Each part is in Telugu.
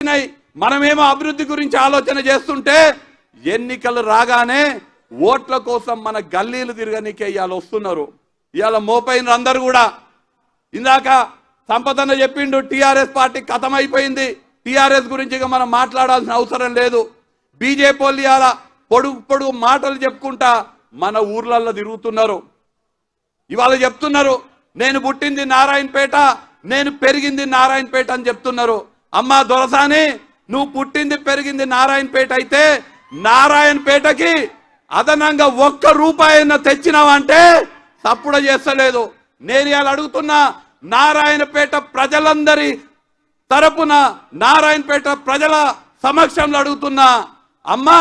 మనమేమో అభివృద్ధి గురించి ఆలోచన చేస్తుంటే ఎన్నికలు రాగానే ఓట్ల కోసం మన గల్లీలు తిరగనీకే ఇవాళ వస్తున్నారు. ఇవాళ మోపైన అందరూ కూడా ఇందాక సంపదన చెప్పిండు టీఆర్ఎస్ పార్టీ ఖతమైపోయింది, టీఆర్ఎస్ గురించి ఇక మనం మాట్లాడాల్సిన అవసరం లేదు. బీజేపీ వాళ్ళు ఇవాళ పొడుగు మాటలు చెప్పుకుంటా మన ఊర్లలో తిరుగుతున్నారు. ఇవాళ చెప్తున్నారు నేను పుట్టింది నారాయణపేట, నేను పెరిగింది నారాయణపేట అని చెప్తున్నారు. అమ్మా దొరసాని, నువ్వు పుట్టింది పెరిగింది నారాయణపేట అయితే నారాయణపేటకి అదనంగా 1 రూపాయన్న తెచ్చినావంటే తప్పుడు చేస్తలేదు. నేను ఇవాళ అడుగుతున్నా, నారాయణపేట ప్రజలందరి తరపున నారాయణపేట ప్రజల సమక్షంలో అడుగుతున్నా, అమ్మా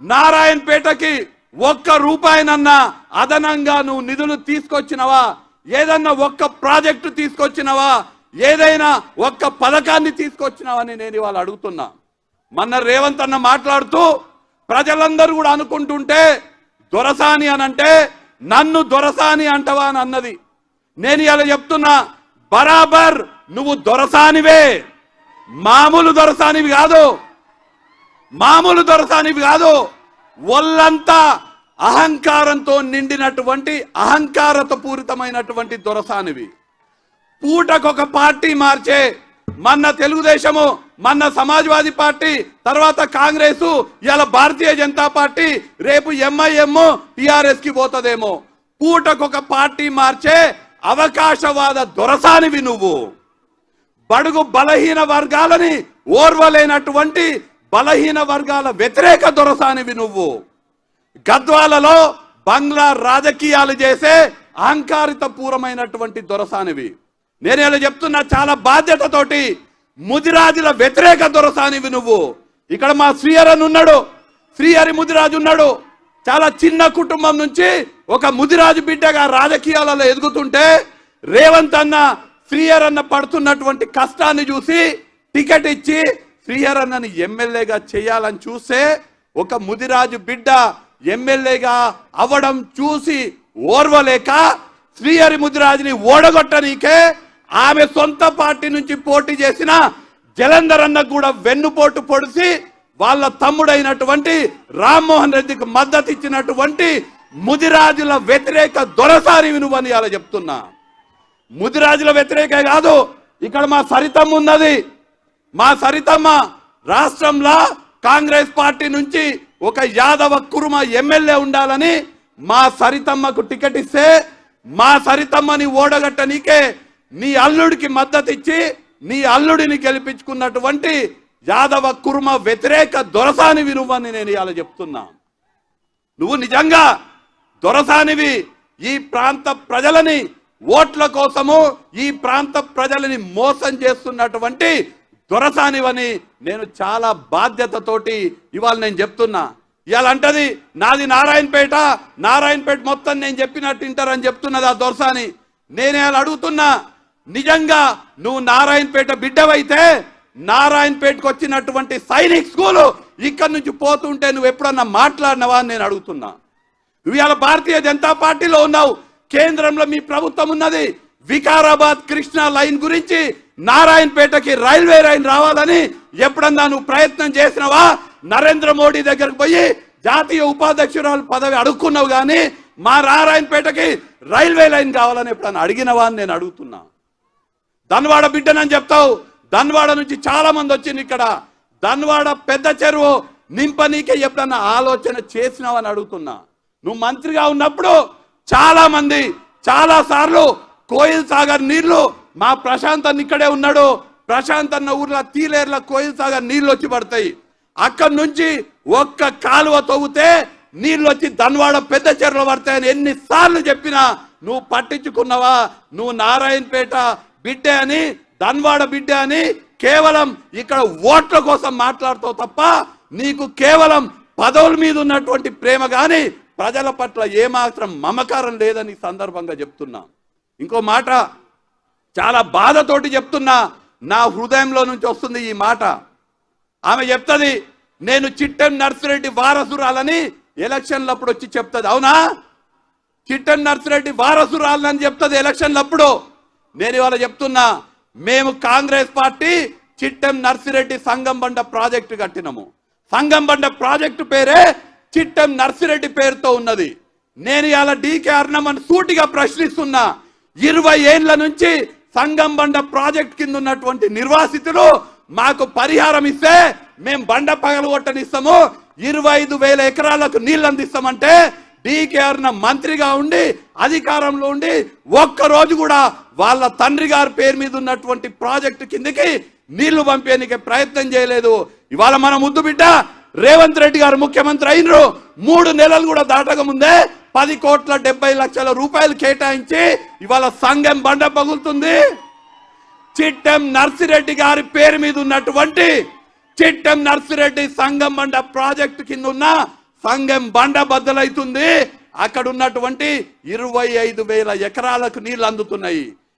నారాయణపేటకి 1 రూపాయనన్నా అదనంగా నువ్వు నిధులు తీసుకొచ్చినవా? ఏదన్నా 1 ప్రాజెక్టు తీసుకొచ్చినవా? ఏదైనా 1 పథకాన్ని తీసుకొచ్చినావని నేను ఇవాళ అడుగుతున్నా. మొన్న రేవంత్ అన్న మాట్లాడుతూ ప్రజలందరూ కూడా అనుకుంటుంటే దొరసాని అనంటే నన్ను దొరసాని అంటవా అని అన్నది. నేను ఇలా చెప్తున్నా, బరాబర్ నువ్వు దొరసానివే, మామూలు దొరసానివి కాదు, మామూలు దొరసానివి కాదు. ఒళ్ళంతా అహంకారంతో నిండినటువంటి అహంకారత పూరితమైనటువంటి దొరసానివి. పూటకొక పార్టీ మార్చే, మొన్న తెలుగుదేశము, మొన్న సమాజ్వాదీ పార్టీ, తర్వాత కాంగ్రెస్, ఇలా భారతీయ జనతా పార్టీ, రేపు ఎంఐఎం టిఆర్ఎస్ కి పోతుందేమో. పూటకొక పార్టీ మార్చే అవకాశవాద దొరసానివి నువ్వు. బడుగు బలహీన వర్గాలని ఓర్వలేనటువంటి బలహీన వర్గాల వ్యతిరేక దొరసానివి నువ్వు. గద్వాలలో బంగ్లా రాజకీయాలు చేసే అహంకారిత పూర్వమైనటువంటి దొరసానివి. నేను ఇలా చెప్తున్నా చాలా బాధ్యతతోటి, ముదిరాజుల వ్యతిరేక దొరసానివి నువ్వు. ఇక్కడ మా శ్రీహరి ఉన్నాడు, శ్రీహరి ముదిరాజు ఉన్నాడు. చాలా చిన్న కుటుంబం నుంచి ఒక ముదిరాజు బిడ్డగా రాజకీయాలలో ఎదుగుతుంటే రేవంత్ అన్న శ్రీహరి అన్న పడుతున్నటువంటి కష్టాన్ని చూసి టికెట్ ఇచ్చి శ్రీహరి అన్నని ఎమ్మెల్యేగా చేయాలని చూస్తే ఒక ముదిరాజు బిడ్డ ఎమ్మెల్యేగా అవ్వడం చూసి ఓర్వలేక శ్రీహరి ముదిరాజుని ఓడగొట్టనీకే ఆమె సొంత పార్టీ నుంచి పోటీ చేసిన జలంధర్ అన్న కూడా వెన్నుపోటు పొడిసి వాళ్ళ తమ్ముడైనటువంటి రామ్మోహన్ రెడ్డికి మద్దతు ఇచ్చినటువంటి ముదిరాజుల వ్యతిరేక దొరసానివి నువ్వని అలా చెప్తున్నా. ముదిరాజుల వ్యతిరేక కాదు, ఇక్కడ మా సరితమ్మ ఉన్నది. మా సరితమ్మ రాష్ట్రంలో కాంగ్రెస్ పార్టీ నుంచి ఒక యాదవ కురుమ ఎమ్మెల్యే ఉండాలని మా సరితమ్మకు టికెట్ ఇస్తే మా సరితమ్మని ఓడగట్టనీకే నీ అల్లుడికి మద్దతు ఇచ్చి నీ అల్లుడిని గెలిపించుకున్నటువంటి యాదవ కురుమ వ్యతిరేక దొరసానివి నువ్వని నేను ఇలా చెప్తున్నా. నువ్వు నిజంగా దొరసానివి. ఈ ప్రాంత ప్రజలని ఓట్ల కోసము ఈ ప్రాంత ప్రజలని మోసం చేస్తున్నటువంటి దొరసానివని నేను చాలా బాధ్యతతోటి ఇవాళ నేను చెప్తున్నా. ఇవాళ అంటది నాది నారాయణపేట, నారాయణపేట మొత్తం నేను చెప్పినట్టు వింటారని చెప్తున్నది ఆ దొరసాని. నేను ఇలా అడుగుతున్నా, నిజంగా నువ్వు నారాయణపేట బిడ్డవైతే నారాయణపేటకు వచ్చినటువంటి సైనిక్ స్కూలు ఇక్కడి నుంచి పోతుంటే నువ్వు ఎప్పుడన్నా మాట్లాడినవా అని నేను అడుగుతున్నా. నువ్వు ఇవాళ భారతీయ జనతా పార్టీలో ఉన్నావు, కేంద్రంలో మీ ప్రభుత్వం ఉన్నది. వికారాబాద్ కృష్ణా లైన్ గురించి నారాయణపేటకి రైల్వే లైన్ రావాలని ఎప్పుడన్నా నువ్వు ప్రయత్నం చేసినవా? నరేంద్ర మోడీ దగ్గరకు పోయి జాతీయ ఉపాధ్యక్షురాలు పదవి అడుక్కున్నావు, కానీ మా నారాయణపేటకి రైల్వే లైన్ కావాలని ఎప్పుడన్నా అడిగినవా అని నేను అడుగుతున్నా. ధన్వాడ బిడ్డనని చెప్తావు, ధన్వాడ నుంచి చాలా మంది వచ్చింది. ఇక్కడ ధన్వాడ పెద్ద చెరువు నింపనీకే ఎప్పుడన్నా ఆలోచన చేసినావని అడుగుతున్నా. నువ్వు మంత్రిగా ఉన్నప్పుడు చాలా మంది చాలా సార్లు కోయిల్ సాగర్ నీళ్లు, మా ప్రశాంత్ అన్న ఇక్కడే ఉన్నాడు, ప్రశాంత్ అన్న ఊర్లో తీలేర్ల కోయిల్ సాగర్ నీళ్లు వచ్చి పడతాయి. అక్కడి నుంచి 1 కాలువ తవ్వుతే నీళ్ళు వచ్చి ధన్వాడ పెద్ద చెరువులో పడతాయని ఎన్నిసార్లు చెప్పినా నువ్వు పట్టించుకున్నావా? నువ్వు నారాయణపేట బిడ్డే అని, ధన్వాడ బిడ్డే అని కేవలం ఇక్కడ ఓట్ల కోసం మాట్లాడుతావు తప్ప నీకు కేవలం పదవుల మీద ఉన్నటువంటి ప్రేమ కానీ ప్రజల పట్ల ఏమాత్రం మమకారం లేదని సందర్భంగా చెప్తున్నా. ఇంకో మాట చాలా బాధతోటి చెప్తున్నా, నా హృదయంలో నుంచి వస్తుంది ఈ మాట. ఆమె చెప్తుంది నేను చిట్టెం నర్సిరెడ్డి వారసురాలని ఎలక్షన్లప్పుడు వచ్చి చెప్తుంది. అవునా? చిట్టెం నర్సిరెడ్డి వారసురాలని చెప్తుంది ఎలక్షన్లప్పుడు. నేను ఇవాళ చెప్తున్నా, మేము కాంగ్రెస్ పార్టీ చిట్టెం నర్సిరెడ్డి సంగంబండ ప్రాజెక్టు కట్టినము. సంగంబండ ప్రాజెక్టు పేరే చిట్టెం నర్సిరెడ్డి పేరుతో ఉన్నది. నేను ఇలా డీకే అర్ణమని సూటిగా ప్రశ్నిస్తున్నా. 20 ఏళ్ల నుంచి సంగంబండ ప్రాజెక్ట్ కింద ఉన్నటువంటి నిర్వాసితులు మాకు పరిహారం ఇస్తే మేము బండ పగలగొట్టనిస్తాము, 25,000 ఎకరాలకు నీళ్ళు అందిస్తామంటే డీకే అర్ణ మంత్రిగా ఉండి అధికారంలో ఉండి ఒక్కరోజు కూడా వాళ్ళ తండ్రి గారి పేరు మీద ఉన్నటువంటి ప్రాజెక్టు కిందకి నీళ్లు పంపేందుకు ప్రయత్నం చేయలేదు. ఇవాళ మన ముద్దు బిడ్డ రేవంత్ రెడ్డి గారు ముఖ్యమంత్రి అయినరు. 3 నెలలు కూడా దాటక ముందే 10,70,00,000 రూపాయలు కేటాయించి ఇవాళ సంగం బండ పగులుతుంది. చిట్టెం నర్సిరెడ్డి గారి పేరు మీద ఉన్నటువంటి చిట్టెం నర్సిరెడ్డి సంగం బండ ప్రాజెక్టు కింద ఉన్న సంగం బండ బద్దలైతుంది. అక్కడ ఉన్నటువంటి 25,000 ఎకరాలకు నీళ్లు అందుతున్నాయి.